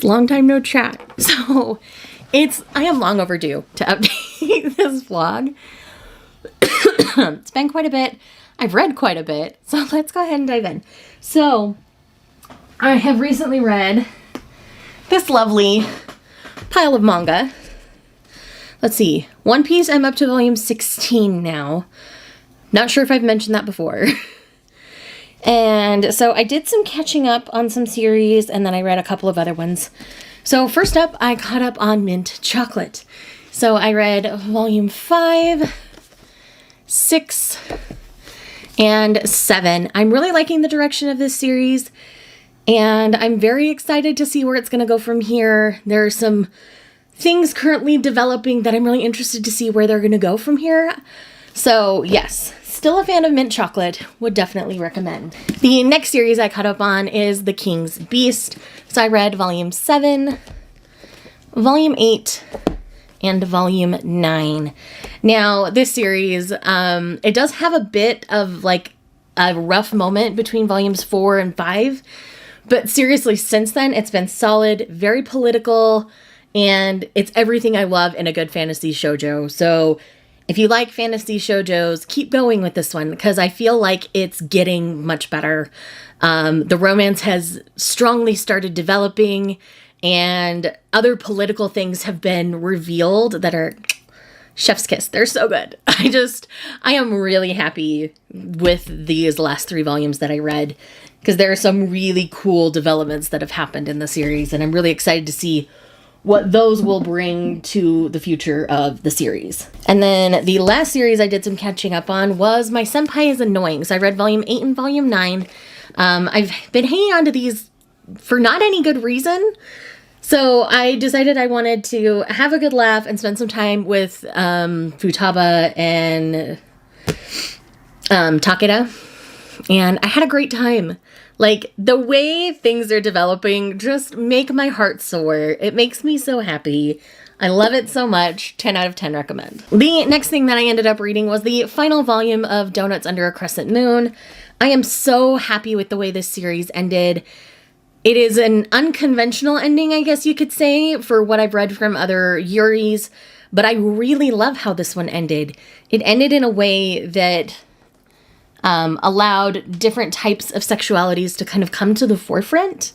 Yes, long time no chat. So I am long overdue to update this vlog. It's been quite a bit. I've read quite a bit. So let's go ahead and dive in. So I have recently read this lovely pile of manga. Let's see. One Piece, I'm up to volume 16 now. Not sure if I've mentioned that before. And so I did some catching up on some series, and then I read a couple of other ones. So first up, I caught up on Mint Chocolate. So I read volume 5, 6, and 7. I'm really liking the direction of this series, and I'm very excited to see where it's going to go from here. There are some things currently developing that I'm really interested to see where they're going to go from here. So yes, still a fan of Mint Chocolate, would definitely recommend. The next series I caught up on is The King's Beast. So I read volume 7, volume 8, and volume 9. Now this series, it does have a bit of like a rough moment between volumes 4 and 5, but seriously, since then it's been solid, very political, and it's everything I love in a good fantasy shoujo. So if you like fantasy shoujos, keep going with this one because I feel like it's getting much better. The romance has strongly started developing, and other political things have been revealed that are chef's kiss. They're so good. I am really happy with these last 3 volumes that I read because there are some really cool developments that have happened in the series, and I'm really excited to see what those will bring to the future of the series. And then the last series I did some catching up on was My Senpai is Annoying. So I read volume 8 and volume 9. I've been hanging on to these for not any good reason. So I decided I wanted to have a good laugh and spend some time with Futaba and Takeda. And I had a great time. Like, the way things are developing just make my heart soar. It makes me so happy. I love it so much. 10 out of 10 recommend. The next thing that I ended up reading was the final volume of Donuts Under a Crescent Moon. I am so happy with the way this series ended. It is an unconventional ending, I guess you could say, for what I've read from other Yuris, but I really love how this one ended. It ended in a way that allowed different types of sexualities to kind of come to the forefront.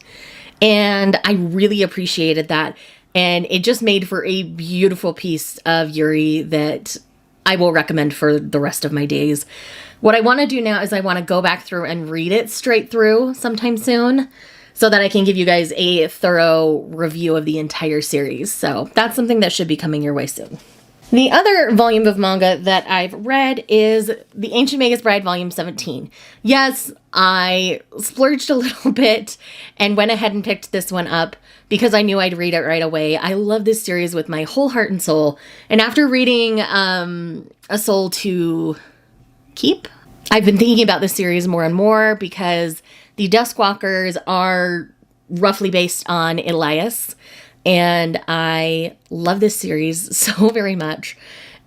And I really appreciated that. And it just made for a beautiful piece of Yuri that I will recommend for the rest of my days. What I want to do now is I want to go back through and read it straight through sometime soon so that I can give you guys a thorough review of the entire series. So that's something that should be coming your way soon. The other volume of manga that I've read is The Ancient Magus Bride Volume 17. Yes, I splurged a little bit and went ahead and picked this one up because I knew I'd read it right away. I love this series with my whole heart and soul. And after reading A Soul to Keep, I've been thinking about this series more and more because the Duskwalkers are roughly based on Elias. And I love this series so very much.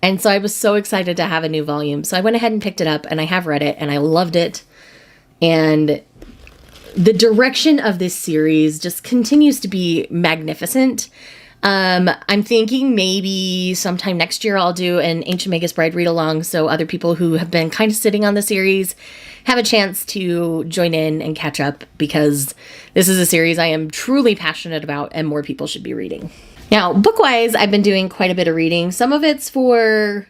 And so I was so excited to have a new volume. So I went ahead and picked it up, and I have read it, and I loved it. And the direction of this series just continues to be magnificent. I'm thinking maybe sometime next year I'll do an Ancient Magus Bride read-along so other people who have been kind of sitting on the series have a chance to join in and catch up because this is a series I am truly passionate about and more people should be reading. Now, book-wise, I've been doing quite a bit of reading. Some of it's for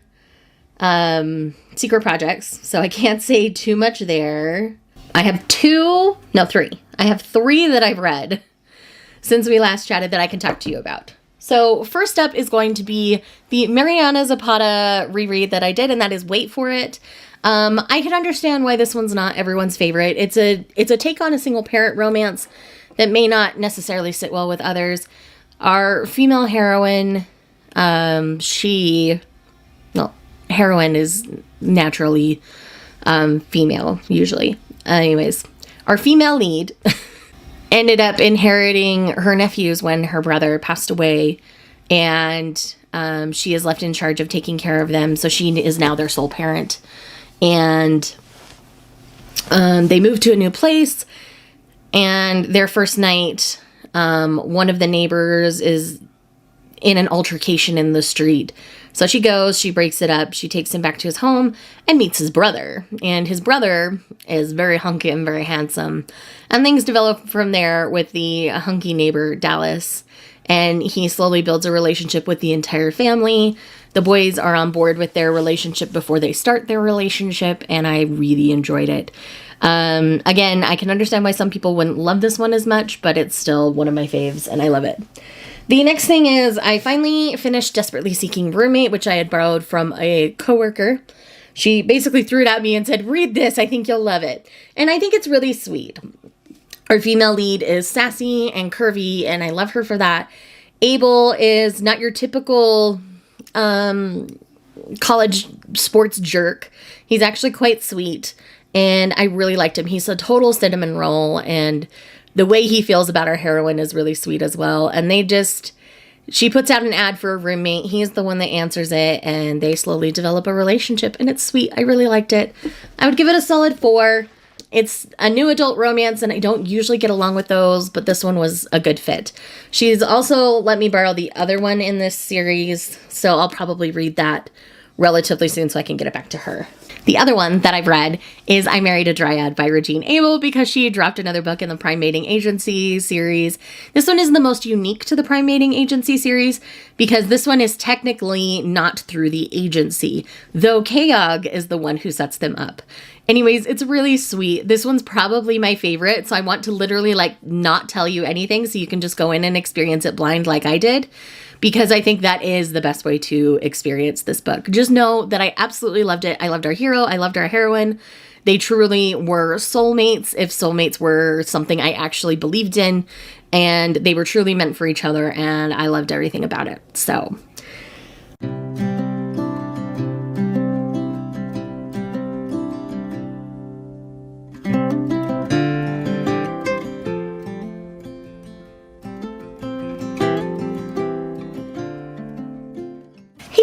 secret projects, so I can't say too much there. I have 3. I have 3 that I've read since we last chatted that I can talk to you about. So first up is going to be the Mariana Zapata reread that I did, and that is Wait For It. I can understand why this one's not everyone's favorite. It's a take on a single parent romance that may not necessarily sit well with others. Our female heroine, heroine is naturally female, usually. Anyways, our female lead ended up inheriting her nephews when her brother passed away, and she is left in charge of taking care of them, so she is now their sole parent. And they moved to a new place, and their first night, One of the neighbors is in an altercation in the street. So she goes, she breaks it up, she takes him back to his home and meets his brother. And his brother is very hunky and very handsome. And things develop from there with the hunky neighbor, Dallas. And he slowly builds a relationship with the entire family. The boys are on board with their relationship before they start their relationship, and I really enjoyed it. Again, I can understand why some people wouldn't love this one as much, but it's still one of my faves, and I love it. The next thing is I finally finished Desperately Seeking Roommate, which I had borrowed from a coworker. She basically threw it at me and said, read this, I think you'll love it. And I think it's really sweet. Our female lead is sassy and curvy, and I love her for that. Abel is not your typical college sports jerk. He's actually quite sweet, and I really liked him. He's a total cinnamon roll, and the way he feels about our heroine is really sweet as well. And she puts out an ad for a roommate. He's the one that answers it, and they slowly develop a relationship, and it's sweet. I really liked it. I would give it a solid 4. It's a new adult romance, and I don't usually get along with those, but this one was a good fit. She's also let me borrow the other one in this series, so I'll probably read that relatively soon so I can get it back to her. The other one that I've read is I Married a Dryad by Regine Abel, because she dropped another book in the Prime Mating Agency series. This one is the most unique to the Prime Mating Agency series because this one is technically not through the agency, though Kayog is the one who sets them up. Anyways, it's really sweet. This one's probably my favorite, so I want to literally not tell you anything so you can just go in and experience it blind like I did, because I think that is the best way to experience this book. Just know that I absolutely loved it. I loved our hero. I loved our heroine. They truly were soulmates, if soulmates were something I actually believed in, and they were truly meant for each other, and I loved everything about it. So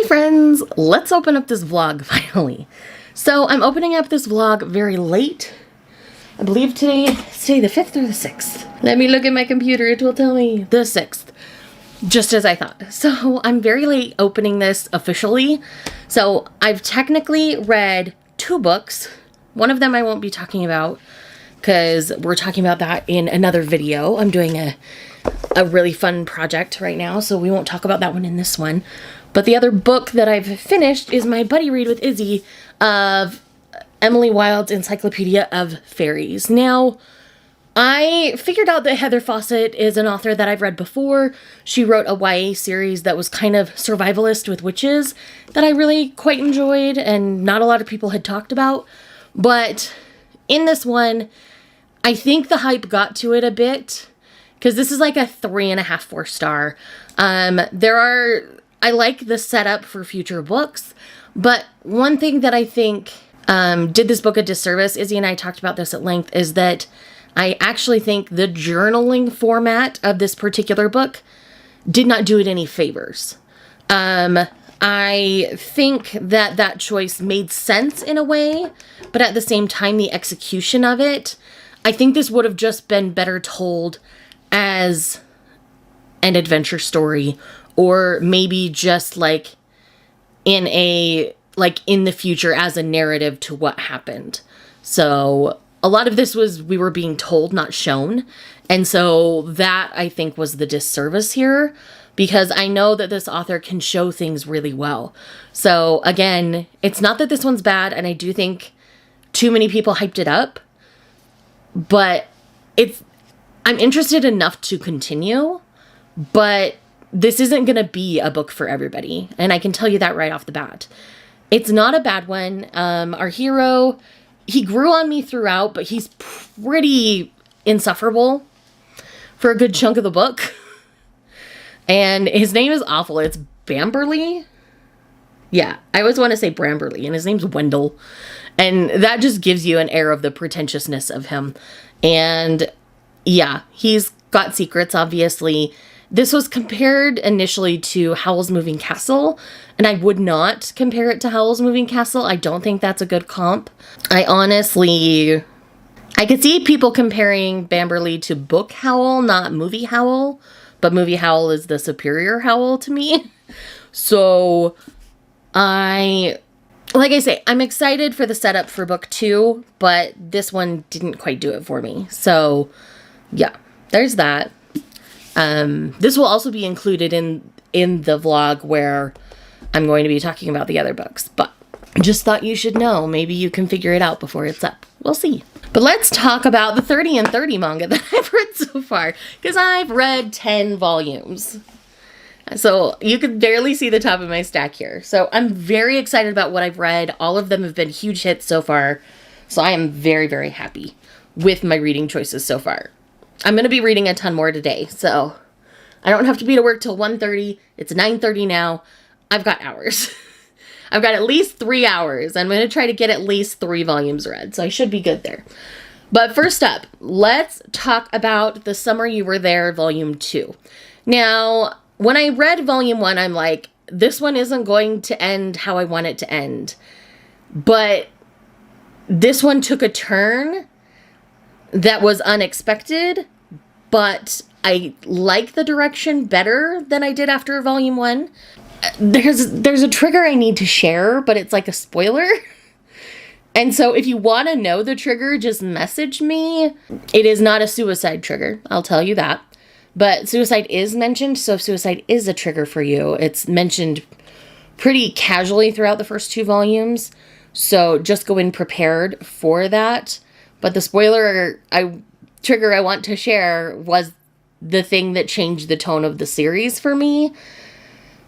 friends, let's open up this vlog finally. So I'm opening up this vlog very late. I believe today the 5th or the 6th. Let me look at my computer, it will tell me the 6th. Just as I thought. So I'm very late opening this officially. So I've technically read 2 books. One of them I won't be talking about because we're talking about that in another video. I'm doing a really fun project right now, so we won't talk about that one in this one. But the other book that I've finished is my buddy read with Izzy of Emily Wilde's Encyclopedia of Fairies. Now, I figured out that Heather Fawcett is an author that I've read before. She wrote a YA series that was kind of survivalist with witches that I really quite enjoyed and not a lot of people had talked about. But in this one, I think the hype got to it a bit because this is like a 3.5, 4 star. I like the setup for future books, but one thing that I think did this book a disservice, Izzy and I talked about this at length, is that I actually think the journaling format of this particular book did not do it any favors. I think that choice made sense in a way, but at the same time, the execution of it, I think this would have just been better told as an adventure story, or maybe just in the future as a narrative to what happened. So a lot of this we were being told, not shown. And so that I think was the disservice here, because I know that this author can show things really well. So again, it's not that this one's bad, and I do think too many people hyped it up, but I'm interested enough to continue, but this isn't going to be a book for everybody. And I can tell you that right off the bat. It's not a bad one. Our hero, he grew on me throughout, but he's pretty insufferable for a good chunk of the book. And his name is awful. It's Bamberly. Yeah, I always want to say Bramberly, and his name's Wendell. And that just gives you an air of the pretentiousness of him. And yeah, he's got secrets, obviously. This was compared initially to Howl's Moving Castle, and I would not compare it to Howl's Moving Castle. I don't think that's a good comp. I I could see people comparing Bamberly to Book Howl, not Movie Howl, but Movie Howl is the superior Howl to me. So like I say, I'm excited for the setup for book 2, but this one didn't quite do it for me. So yeah, there's that. This will also be included in the vlog where I'm going to be talking about the other books, but just thought you should know. Maybe you can figure it out before it's up. We'll see. But let's talk about the 30 and 30 manga that I've read so far, because I've read 10 volumes. So you can barely see the top of my stack here. So I'm very excited about what I've read. All of them have been huge hits so far. So I am very, very happy with my reading choices so far. I'm going to be reading a ton more today. So I don't have to be to work till 1:30. It's 9:30 now. I've got hours. I've got at least 3 hours. I'm going to try to get at least 3 volumes read. So I should be good there. But first up, let's talk about The Summer You Were There, Volume 2. Now, when I read Volume 1, I'm like, this one isn't going to end how I want it to end. But this one took a turn that was unexpected, but I like the direction better than I did after Volume 1. There's a trigger I need to share, but it's like a spoiler. And so if you want to know the trigger, just message me. It is not a suicide trigger, I'll tell you that. But suicide is mentioned, so if suicide is a trigger for you, it's mentioned pretty casually throughout the first 2 volumes. So just go in prepared for that. But the spoiler trigger I want to share was the thing that changed the tone of the series for me.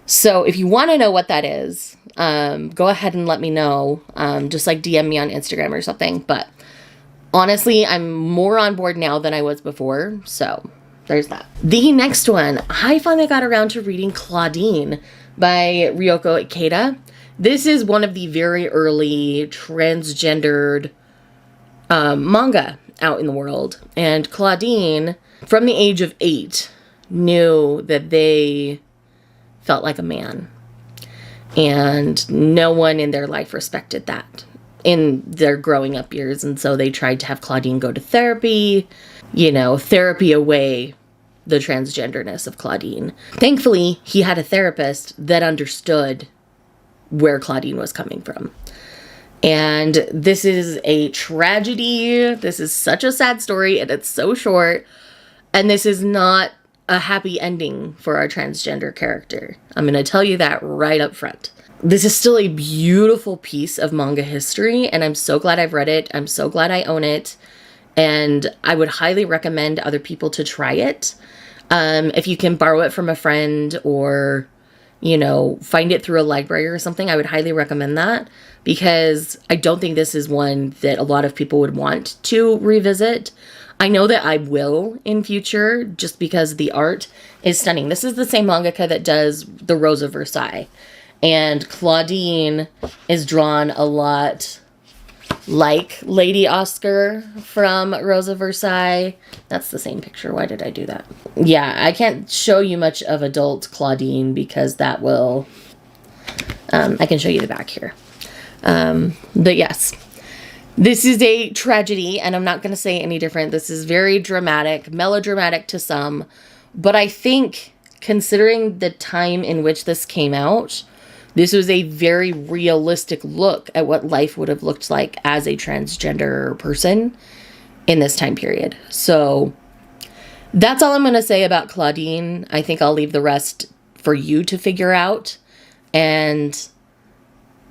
So if you want to know what that is, go ahead and let me know. Just like DM me on Instagram or something. But honestly, I'm more on board now than I was before. So there's that. The next one, I finally got around to reading Claudine by Ryoko Ikeda. This is one of the very early transgendered manga out in the world. And Claudine, from the age of 8, knew that they felt like a man. And no one in their life respected that in their growing up years. And so they tried to have Claudine go to therapy, therapy away the transgenderness of Claudine. Thankfully, he had a therapist that understood where Claudine was coming from. And this is a tragedy. This is such a sad story, and it's so short. And this is not a happy ending for our transgender character. I'm going to tell you that right up front. This is still a beautiful piece of manga history, and I'm so glad I've read it. I'm so glad I own it. And I would highly recommend other people to try it. If you can borrow it from a friend or, find it through a library or something, I would highly recommend that, because I don't think this is one that a lot of people would want to revisit. I know that I will in future, just because the art is stunning. This is the same mangaka that does The Rose of Versailles. And Claudine is drawn a lot like Lady Oscar from Rose of Versailles. That's the same picture. Why did I do that? Yeah, I can't show you much of adult Claudine because that will... I can show you the back here. But yes, this is a tragedy, and I'm not going to say any different. This is very dramatic, melodramatic to some. But I think, considering the time in which this came out, this was a very realistic look at what life would have looked like as a transgender person in this time period. So that's all I'm going to say about Claudine. I think I'll leave the rest for you to figure out and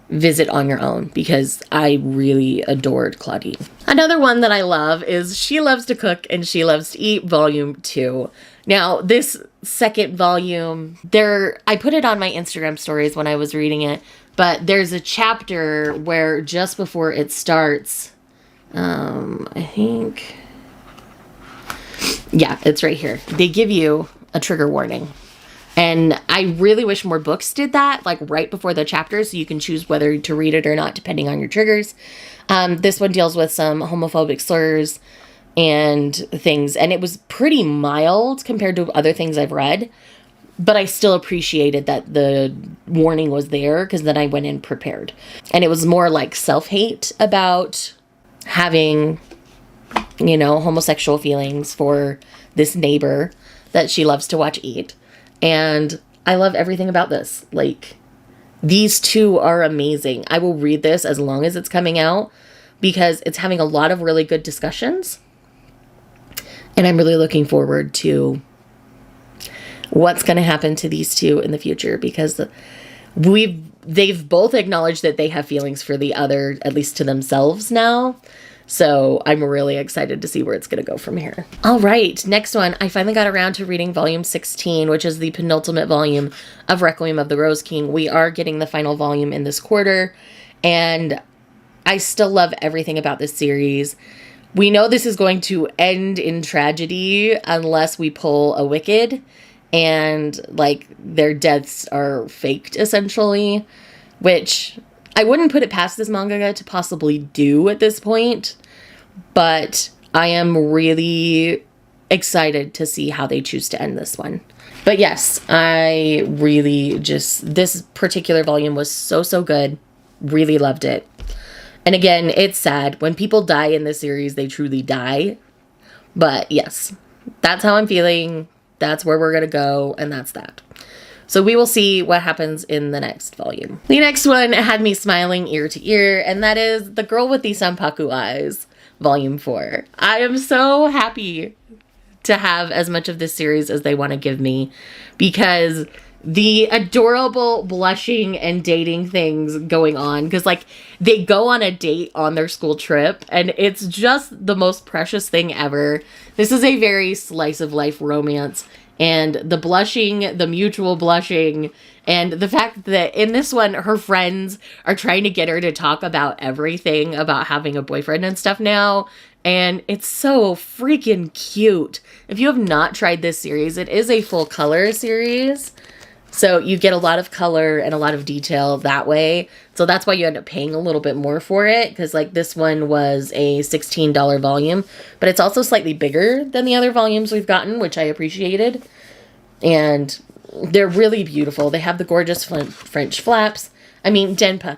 visit on your own, because I really adored Claudine. Another one that I love is She Loves to Cook and She Loves to Eat, Volume 2. Now, this second volume, I put it on my Instagram stories when I was reading it, but there's a chapter where just before it starts, I think, yeah, it's right here. They give you a trigger warning. And I really wish more books did that, like right before the chapter, so you can choose whether to read it or not, depending on your triggers. This one deals with some homophobic slurs and things, and it was pretty mild compared to other things I've read, but I still appreciated that the warning was there, because then I went in prepared. And it was more like self-hate about having you know, homosexual feelings for this neighbor that she loves to watch eat. And I love everything about this. Like, these two are amazing. I will read this as long as it's coming out because it's having a lot of really good discussions. And I'm really looking forward to what's going to happen to these two in the future, because they've both acknowledged that they have feelings for the other, at least to themselves now. So I'm really excited to see where it's going to go from here. All right, next one. I finally got around to reading volume 16, which is the penultimate volume of Requiem of the Rose King. We are getting the final volume in this quarter, and I still love everything about this series. We know this is going to end in tragedy unless we pull a Wicked, and like their deaths are faked essentially, which I wouldn't put it past this manga to possibly do at this point, but I am really excited to see how they choose to end this one. But yes, I really this particular volume was so good. Really loved it. And again, it's sad. When people die in this series, they truly die. But yes, that's how I'm feeling. That's where we're going to go, and that's that. So we will see what happens in the next volume. The next one had me smiling ear to ear, and that is The Girl with the Sanpaku Eyes, Volume 4. I am so happy to have as much of this series as they want to give me, because the adorable blushing and dating things going on, because like they go on a date on their school trip, and it's just the most precious thing ever. This is a very slice of life romance, and the blushing, the mutual blushing, and the fact that in this one her friends are trying to get her to talk about everything about having a boyfriend and stuff now, and it's so freaking cute. If you have not tried this series, it is a full color series. So you get a lot of color and a lot of detail that way. So that's why you end up paying a little bit more for it. Because like this one was a $16 volume. But it's also slightly bigger than the other volumes we've gotten, which I appreciated. And they're really beautiful. They have the gorgeous French flaps. I mean, Denpa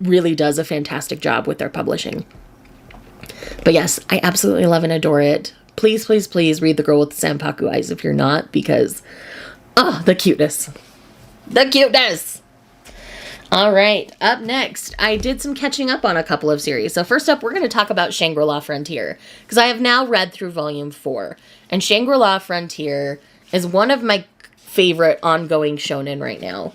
really does a fantastic job with their publishing. But yes, I absolutely love and adore it. Please, please, please read The Girl with the Sanpaku Eyes if you're not. Because, oh, the cuteness. The cuteness! All right, up next, I did some catching up on a couple of series. So first up, we're going to talk about Shangri-La Frontier, because I have now read through Volume 4. And Shangri-La Frontier is one of my favorite ongoing shonen right now.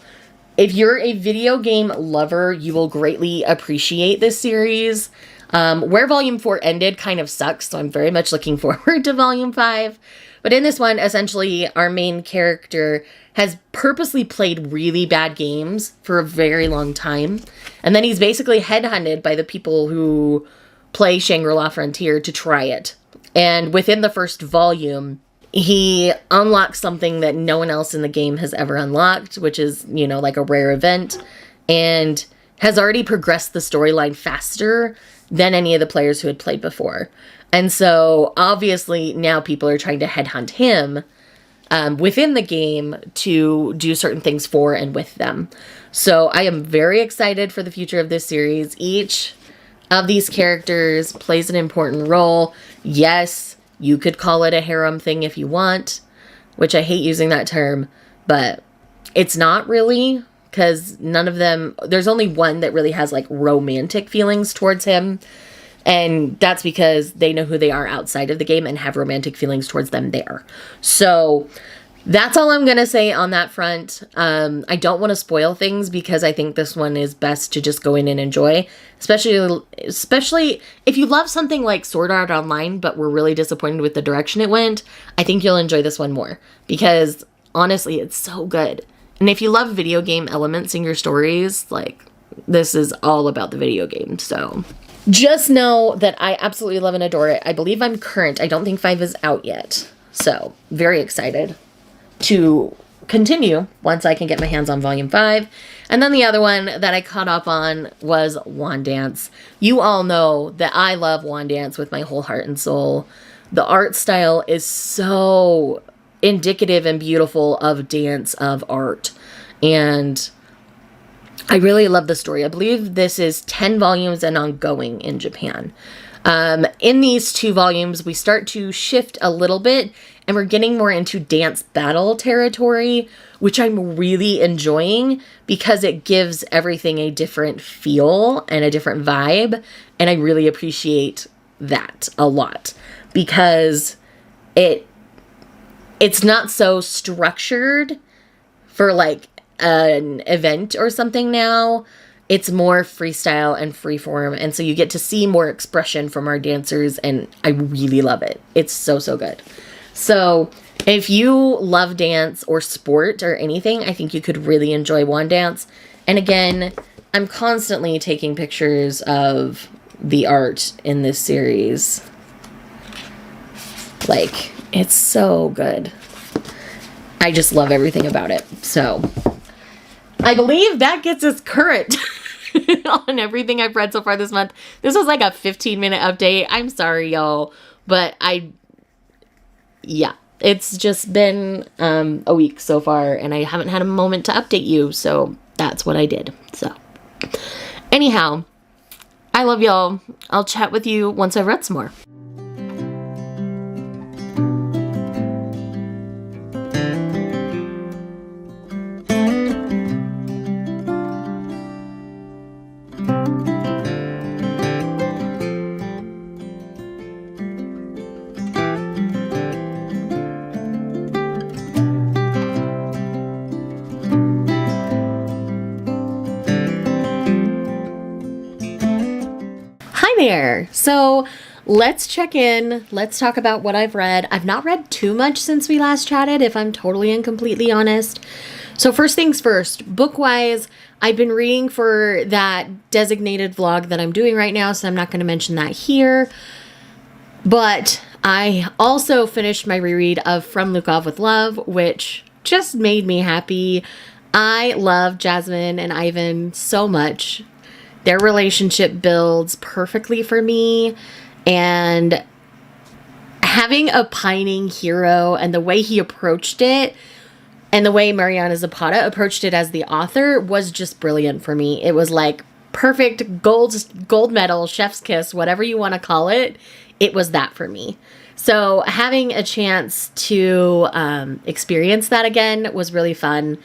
If you're a video game lover, you will greatly appreciate this series. Where Volume 4 ended kind of sucks, so I'm very much looking forward to Volume 5. But in this one, essentially, our main character has purposely played really bad games for a very long time. And then he's basically headhunted by the people who play Shangri-La Frontier to try it. And within the first volume, he unlocks something that no one else in the game has ever unlocked, which is, you know, like a rare event, and has already progressed the storyline faster than any of the players who had played before. And so, obviously, now people are trying to headhunt him within the game to do certain things for and with them. So, I am very excited for the future of this series. Each of these characters plays an important role. Yes, you could call it a harem thing if you want, which I hate using that term, but it's not really, because none of them, there's only one that really has like romantic feelings towards him. And that's because they know who they are outside of the game and have romantic feelings towards them there. So that's all I'm going to say on that front. I don't want to spoil things because I think this one is best to just go in and enjoy. Especially if you love something like Sword Art Online, but were really disappointed with the direction it went, I think you'll enjoy this one more. Because honestly, it's so good. And if you love video game elements in your stories, like, this is all about the video game, so just know that I absolutely love and adore it. I believe I'm current. I don't think 5 is out yet. So, very excited to continue once I can get my hands on Volume 5. And then the other one that I caught up on was Wand Dance. You all know that I love Wand Dance with my whole heart and soul. The art style is so indicative and beautiful of dance, of art. And I really love the story. I believe this is 10 volumes and ongoing in Japan. In these 2 volumes, we start to shift a little bit, and we're getting more into dance battle territory, which I'm really enjoying because it gives everything a different feel and a different vibe. And I really appreciate that a lot because it's not so structured for like an event or something now. It's more freestyle and freeform, and so you get to see more expression from our dancers, and I really love it. It's so, so good. So if you love dance or sport or anything, I think you could really enjoy Wand Dance. And again, I'm constantly taking pictures of the art in this series. Like, it's so good. I just love everything about it. So I believe that gets us current on everything I've read so far this month. This was like a 15-minute update. I'm sorry, y'all. But yeah, it's just been a week so far, and I haven't had a moment to update you. So that's what I did. So anyhow, I love y'all. I'll chat with you once I've read some more. There. So let's check in. Let's talk about what I've read. I've not read too much since we last chatted, if I'm totally and completely honest. So first things first, book-wise, I've been reading for that designated vlog that I'm doing right now, so I'm not going to mention that here. But I also finished my reread of From Lukov with Love, which just made me happy. I love Jasmine and Ivan so much. Their relationship builds perfectly for me, and having a pining hero and the way he approached it and the way Mariana Zapata approached it as the author was just brilliant for me. It was like perfect gold medal, chef's kiss, whatever you want to call it. It was that for me. So having a chance to experience that again was really fun.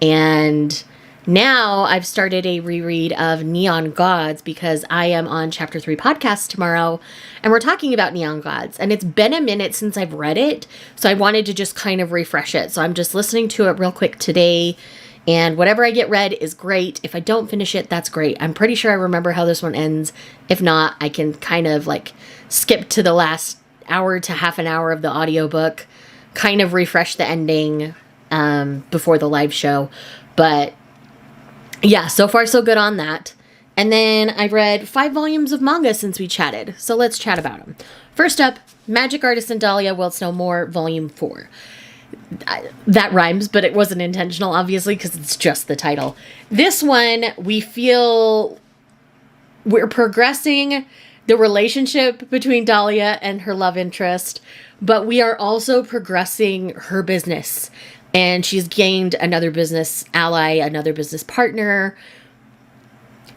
And now I've started a reread of Neon Gods because I am on Chapter 3 podcast tomorrow, and we're talking about Neon Gods. And it's been a minute since I've read it, so I wanted to just kind of refresh it. So I'm just listening to it real quick today, and whatever I get read is great. If I don't finish it, that's great. I'm pretty sure I remember how this one ends. If not, I can kind of like skip to the last hour to half an hour of the audiobook, kind of refresh the ending before the live show. But yeah, so far so good on that. And then I've read 5 volumes of manga since we chatted, so let's chat about them. First up, Magic Artisan Dahlia Wilts No More, Volume 4. That rhymes, but it wasn't intentional, obviously, because it's just the title. This one, we feel we're progressing the relationship between Dahlia and her love interest, but we are also progressing her business. And she's gained another business ally, another business partner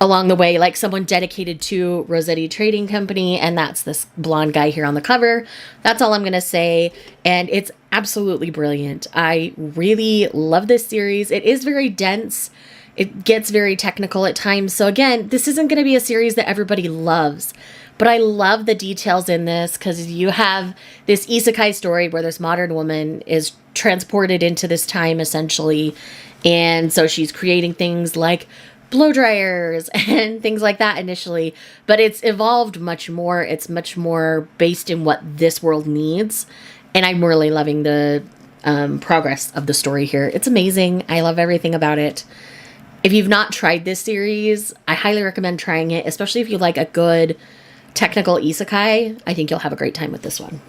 along the way, like someone dedicated to Rossetti Trading Company, and that's this blonde guy here on the cover. That's all I'm going to say, and it's absolutely brilliant. I really love this series. It is very dense. It gets very technical at times, so again, this isn't going to be a series that everybody loves, but I love the details in this because you have this isekai story where this modern woman is transported into this time, essentially, and so she's creating things like blow dryers and things like that initially, but it's evolved much more. It's much more based in what this world needs, and I'm really loving the progress of the story here. It's amazing. I love everything about it. If you've not tried this series, I highly recommend trying it, especially if you like a good technical isekai. I think you'll have a great time with this one.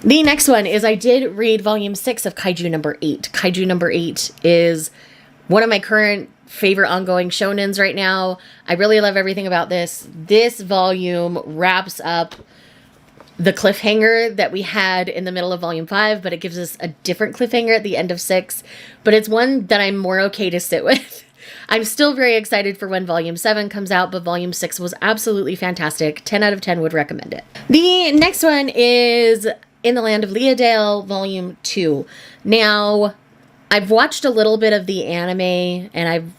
The next one is I did read Volume 6 of Kaiju number 8. Kaiju number 8 is one of my current favorite ongoing shonens right now. I really love everything about this. This volume wraps up the cliffhanger that we had in the middle of Volume 5, but it gives us a different cliffhanger at the end of 6. But it's one that I'm more okay to sit with. I'm still very excited for when Volume 7 comes out, but Volume 6 was absolutely fantastic. 10 out of 10 would recommend it. The next one is In the Land of Leodale, Volume 2. Now, I've watched a little bit of the anime, and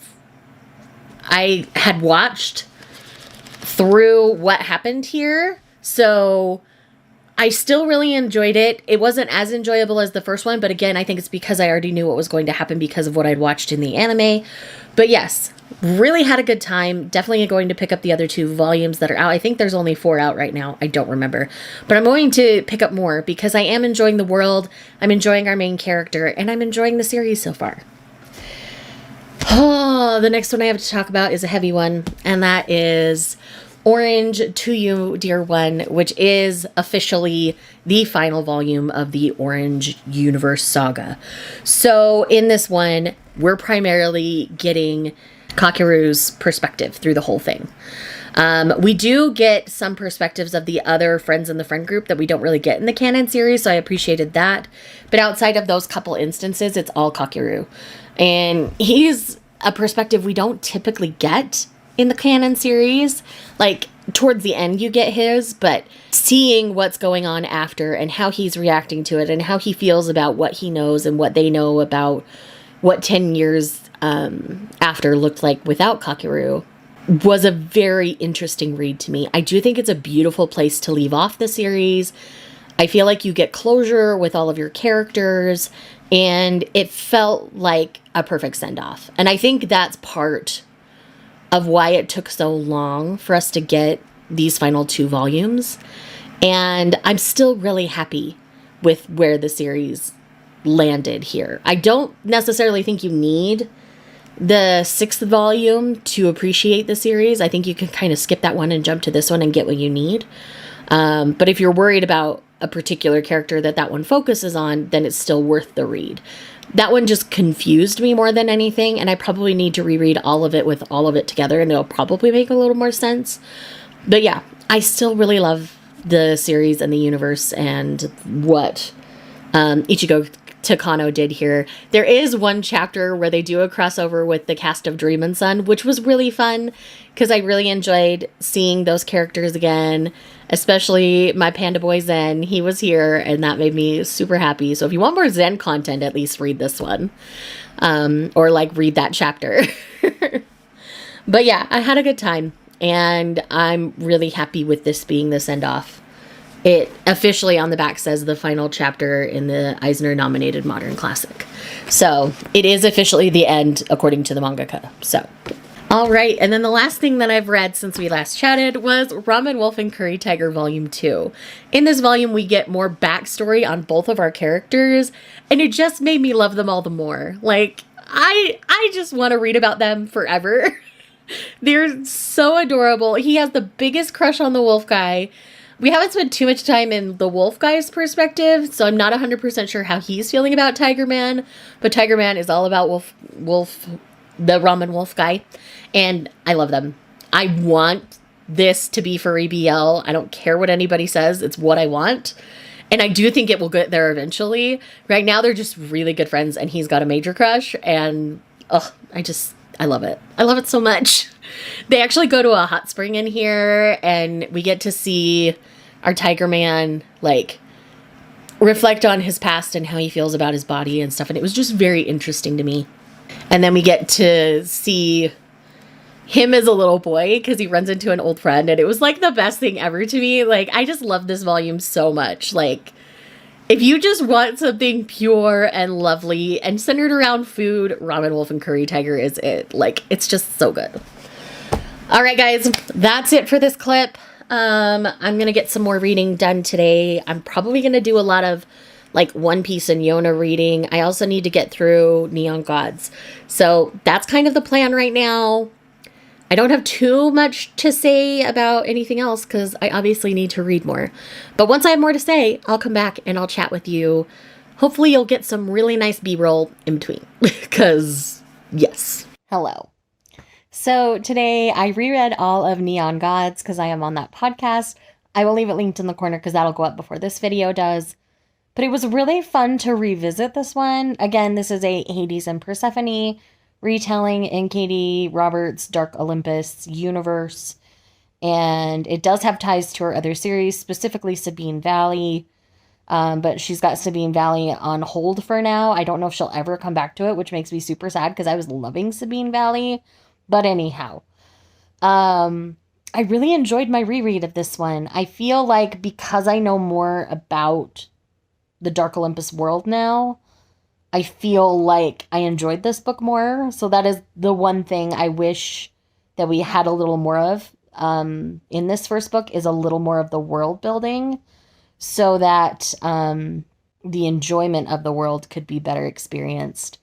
I had watched through what happened here, so I still really enjoyed it. It wasn't as enjoyable as the first one, but again, I think it's because I already knew what was going to happen because of what I'd watched in the anime. But yes, really had a good time. Definitely going to pick up the other 2 volumes that are out. I think there's only 4 out right now. I don't remember. But I'm going to pick up more because I am enjoying the world. I'm enjoying our main character, and I'm enjoying the series so far. Oh, the next one I have to talk about is a heavy one, and that is Orange to You, Dear One, which is officially the final volume of the Orange Universe saga. So in this one, we're primarily getting Kakeru's perspective through the whole thing. We do get some perspectives of the other friends in the friend group that we don't really get in the canon series, so I appreciated that. But outside of those couple instances, it's all Kakeru. And he's a perspective we don't typically get in the canon series. Like, towards the end you get his, but seeing what's going on after and how he's reacting to it and how he feels about what he knows and what they know about what 10 years after looked like without Kakeru was a very interesting read to me. I do think it's a beautiful place to leave off the series. I feel like you get closure with all of your characters, and it felt like a perfect send-off. And I think that's part of why it took so long for us to get these final 2 volumes. And I'm still really happy with where the series landed here. I don't necessarily think you need the 6th volume to appreciate the series. I think you can kind of skip that one and jump to this one and get what you need. But if you're worried about a particular character that one focuses on, then it's still worth the read. That one just confused me more than anything, and I probably need to reread all of it with all of it together, and it'll probably make a little more sense. But yeah, I still really love the series and the universe and what Ichigo Takano did here. There is one chapter where they do a crossover with the cast of Dream and Sun, which was really fun because I really enjoyed seeing those characters again, especially my panda boy Zen. He was here, and that made me super happy. So if you want more Zen content, at least read this one, or like read that chapter. But yeah, I had a good time, and I'm really happy with this being the send-off. It officially on the back says the final chapter in the Eisner-nominated modern classic. So it is officially the end, according to the mangaka. So, all right. And then the last thing that I've read since we last chatted was Ramen Wolf and Curry Tiger Volume 2. In this volume, we get more backstory on both of our characters, and it just made me love them all the more. Like, I just want to read about them forever. They're so adorable. He has the biggest crush on the wolf guy. We haven't spent too much time in the wolf guy's perspective, so I'm not 100% sure how he's feeling about Tiger Man, but Tiger Man is all about the ramen wolf guy, and I love them. I want this to be for EBL. I don't care what anybody says. It's what I want, and I do think it will get there eventually. Right now, they're just really good friends, and he's got a major crush, and I love it. I love it so much. They actually go to a hot spring in here, and we get to see our Tiger Man, like, reflect on his past and how he feels about his body and stuff. And it was just very interesting to me. And then we get to see him as a little boy because he runs into an old friend. And it was, like, the best thing ever to me. Like, I just love this volume so much. Like, if you just want something pure and lovely and centered around food, Ramen Wolf and Curry Tiger is it. Like, it's just so good. All right, guys, that's it for this clip. I'm going to get some more reading done today. I'm probably going to do a lot of, like, One Piece and Yona reading. I also need to get through Neon Gods. So that's kind of the plan right now. I don't have too much to say about anything else because I obviously need to read more. But once I have more to say, I'll come back and I'll chat with you. Hopefully you'll get some really nice B-roll in between because, yes. Hello. So today I reread all of Neon Gods because I am on that podcast. I will leave it linked in the corner because that'll go up before this video does. But it was really fun to revisit this one. Again, this is a Hades and Persephone retelling in Katie Roberts' Dark Olympus universe. And it does have ties to her other series, specifically Sabine Valley. But she's got Sabine Valley on hold for now. I don't know if she'll ever come back to it, which makes me super sad because I was loving Sabine Valley. But anyhow, I really enjoyed my reread of this one. I feel like because I know more about the Dark Olympus world now, I feel like I enjoyed this book more. So that is the one thing I wish that we had a little more of in this first book, is a little more of the world building, so that the enjoyment of the world could be better experienced.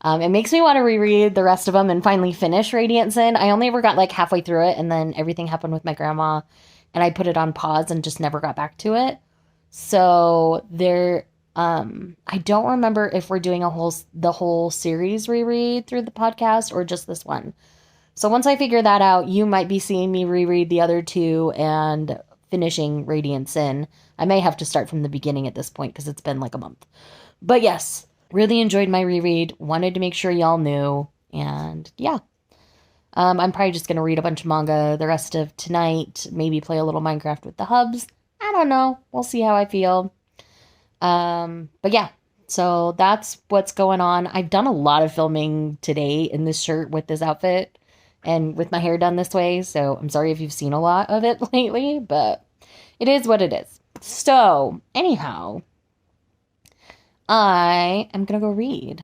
It makes me want to reread the rest of them and finally finish Radiant Sin. I only ever got like halfway through it, and then everything happened with my grandma, and I put it on pause and just never got back to it. So there, I don't remember if we're doing the whole series reread through the podcast or just this one. So once I figure that out, you might be seeing me reread the other two and finishing Radiant Sin. I may have to start from the beginning at this point because it's been like a month. But yes, really enjoyed my reread. Wanted to make sure y'all knew. And yeah, I'm probably just going to read a bunch of manga the rest of tonight. Maybe play a little Minecraft with the hubs. I don't know. We'll see how I feel. But yeah, so that's what's going on. I've done a lot of filming today in this shirt with this outfit and with my hair done this way. So I'm sorry if you've seen a lot of it lately, but it is what it is. So anyhow, I am going to go read.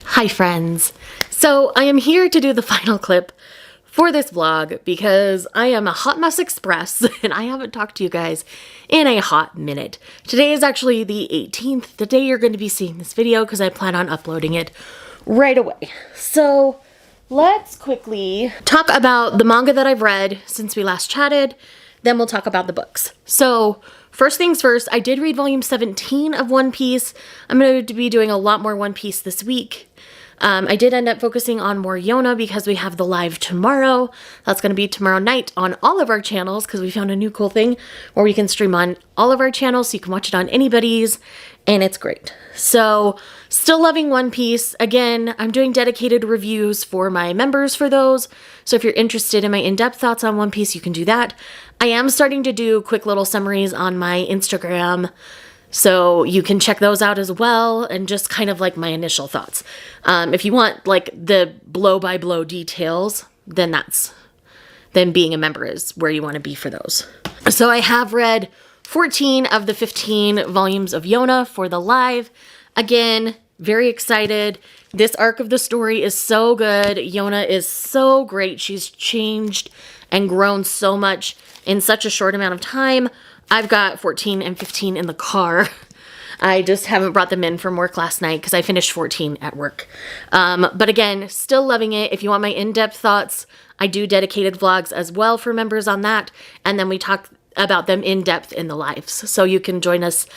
Hi friends. So I am here to do the final clip for this vlog because I am a hot mess express and I haven't talked to you guys in a hot minute. Today is actually the 18th, the day you're going to be seeing this video, because I plan on uploading it right away. So let's quickly talk about the manga that I've read since we last chatted. Then we'll talk about the books. So first things first, I did read volume 17 of One Piece. I'm going to be doing a lot more One Piece this week. I did end up focusing on more Yona because we have the live tomorrow. That's going to be tomorrow night on all of our channels because we found a new cool thing where we can stream on all of our channels so you can watch it on anybody's, and it's great. So still loving One Piece. Again, I'm doing dedicated reviews for my members for those. So if you're interested in my in-depth thoughts on One Piece, you can do that. I am starting to do quick little summaries on my Instagram, so you can check those out as well, and just kind of like my initial thoughts. If you want like the blow-by-blow details, then being a member is where you want to be for those. So I have read 14 of the 15 volumes of Yona for the live. Again, very excited. This arc of the story is so good. Yona is so great. She's changed and grown so much in such a short amount of time. I've got 14 and 15 in the car. I just haven't brought them in from work last night because I finished 14 at work. But again, still loving it. If you want my in-depth thoughts, I do dedicated vlogs as well for members on that. And then we talk about them in depth in the lives. So you can join us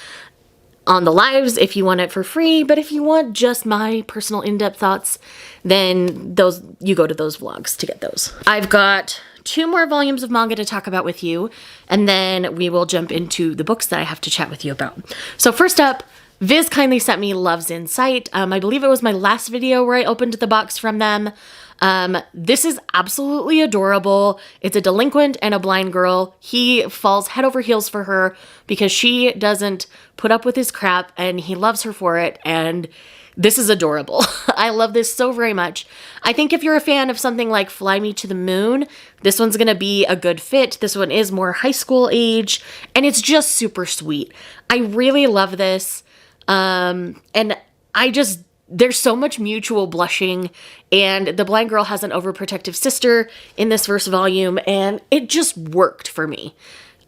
on the lives if you want it for free. But if you want just my personal in-depth thoughts, then you go to those vlogs to get those. I've got 2 more volumes of manga to talk about with you, and then we will jump into the books that I have to chat with you about. So first up, Viz kindly sent me Love's in Sight. I believe it was my last video where I opened the box from them. This is absolutely adorable. It's a delinquent and a blind girl. He falls head over heels for her because she doesn't put up with his crap, and he loves her for it, and this is adorable. I love this so very much. I think if you're a fan of something like Fly Me to the Moon, this one's going to be a good fit. This one is more high school age, and it's just super sweet. I really love this. And there's so much mutual blushing, and the blind girl has an overprotective sister in this first volume, and it just worked for me.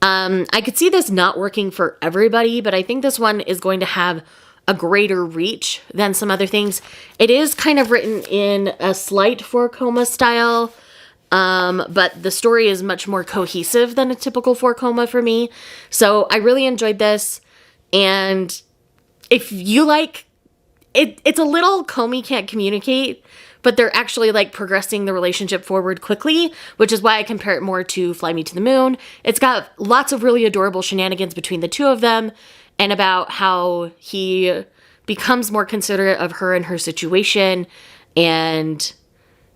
I could see this not working for everybody, but I think this one is going to have a greater reach than some other things. It is kind of written in a slight 4 coma style, but the story is much more cohesive than a typical 4-koma for me. So I really enjoyed this. And if you like, it's a little Komi can't communicate, but they're actually like progressing the relationship forward quickly, which is why I compare it more to Fly Me to the Moon. It's got lots of really adorable shenanigans between the two of them, and about how he becomes more considerate of her and her situation and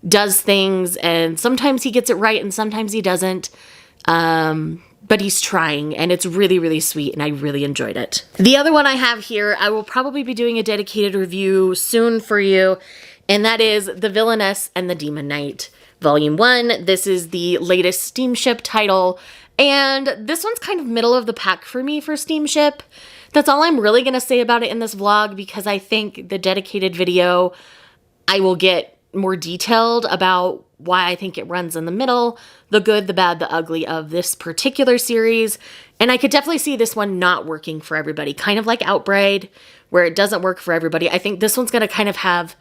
does things, and sometimes he gets it right and sometimes he doesn't. But he's trying, and it's really, really sweet, and I really enjoyed it. The other one I have here, I will probably be doing a dedicated review soon for you, and that is The Villainess and the Demon Knight, Volume 1. This is the latest Steamship title, and this one's kind of middle of the pack for me for Steamship. That's all I'm really going to say about it in this vlog, because I think the dedicated video, I will get more detailed about why I think it runs in the middle, the good, the bad, the ugly of this particular series. And I could definitely see this one not working for everybody, kind of like Outbride, where it doesn't work for everybody. I think this one's going to kind of have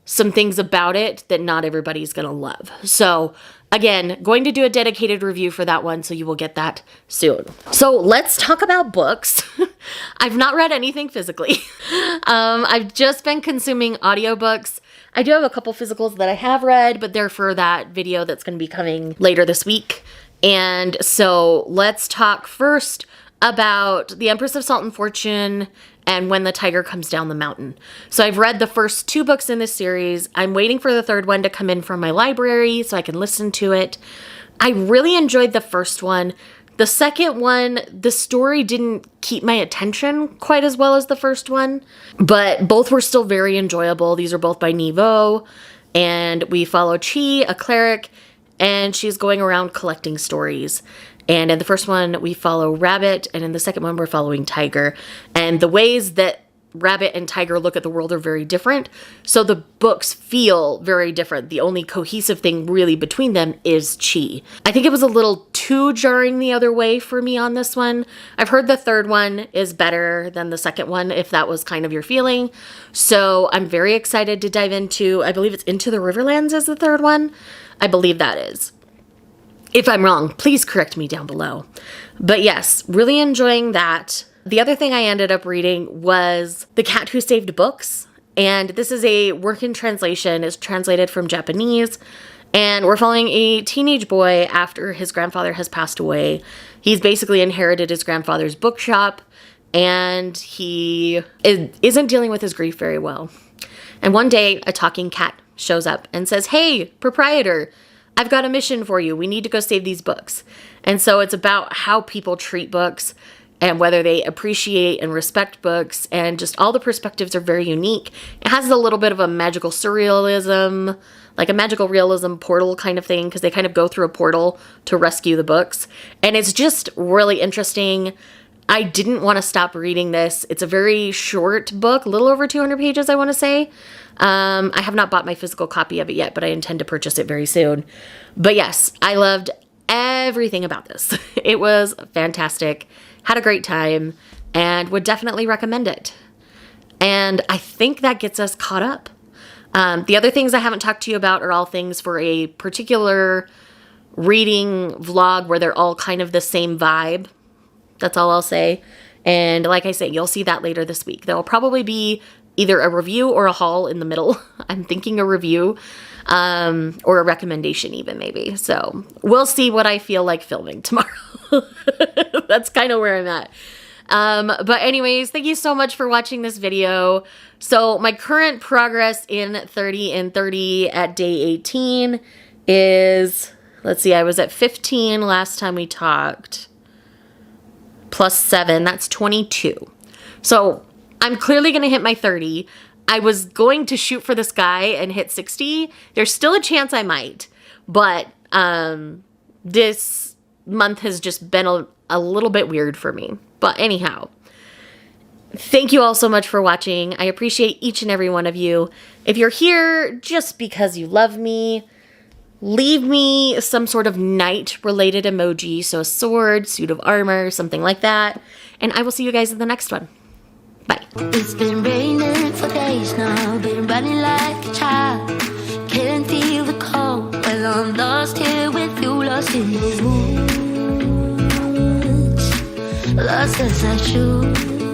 some things about it that not everybody's going to love. So again, going to do a dedicated review for that one, so you will get that soon. So let's talk about books. I've not read anything physically. I've just been consuming audiobooks. I do have a couple physicals that I have read, but they're for that video that's going to be coming later this week. And so let's talk first about The Empress of Salt and Fortune and When the Tiger Comes Down the Mountain. So I've read the first 2 books in this series. I'm waiting for the third one to come in from my library so I can listen to it. I really enjoyed the first one. The second one, the story didn't keep my attention quite as well as the first one, but both were still very enjoyable. These are both by Niveau, and we follow Chi, a cleric, and she's going around collecting stories. And in the first one, we follow Rabbit, and in the second one, we're following Tiger. And the ways that Rabbit and Tiger look at the world are very different, so the books feel very different. The only cohesive thing really between them is Chi. I think it was a little too jarring the other way for me on this one. I've heard the third one is better than the second one, if that was kind of your feeling. So I'm very excited to dive into, I believe it's Into the Riverlands is the third one. I believe that is. If I'm wrong, please correct me down below. But yes, really enjoying that. The other thing I ended up reading was The Cat Who Saved Books. And this is a work-in translation. It's translated from Japanese. And we're following a teenage boy after his grandfather has passed away. He's basically inherited his grandfather's bookshop, and he isn't dealing with his grief very well. And one day, a talking cat shows up and says, "Hey, proprietor, I've got a mission for you. We need to go save these books." And so it's about how people treat books and whether they appreciate and respect books, and just all the perspectives are very unique. It has a little bit of a magical surrealism, like a magical realism portal kind of thing, because they kind of go through a portal to rescue the books. And it's just really interesting. I didn't want to stop reading this. It's a very short book, a little over 200 pages, I want to say. I have not bought my physical copy of it yet, but I intend to purchase it very soon. But yes, I loved everything about this. It was fantastic. Had a great time, and would definitely recommend it. And I think that gets us caught up. The other things I haven't talked to you about are all things for a particular reading vlog where they're all kind of the same vibe. That's all I'll say. And like I say, you'll see that later this week. There will probably be either a review or a haul in the middle. I'm thinking a review, or a recommendation even maybe. So we'll see what I feel like filming tomorrow. That's kind of where I'm at. But anyways, thank you so much for watching this video. So my current progress in 30 in 30 at day 18 is, let's see, I was at 15 last time we talked. Plus 7, that's 22. So I'm clearly going to hit my 30. I was going to shoot for the sky and hit 60. There's still a chance I might, but this month has just been a little bit weird for me. But anyhow, thank you all so much for watching. I appreciate each and every one of you. If you're here just because you love me, leave me some sort of knight-related emoji, so a sword, suit of armor, something like that. And I will see you guys in the next one. Bye. It's been raining for days now, been running like a child. Can't feel the cold. I'm lost here with you, lost in these woods, lost as I should.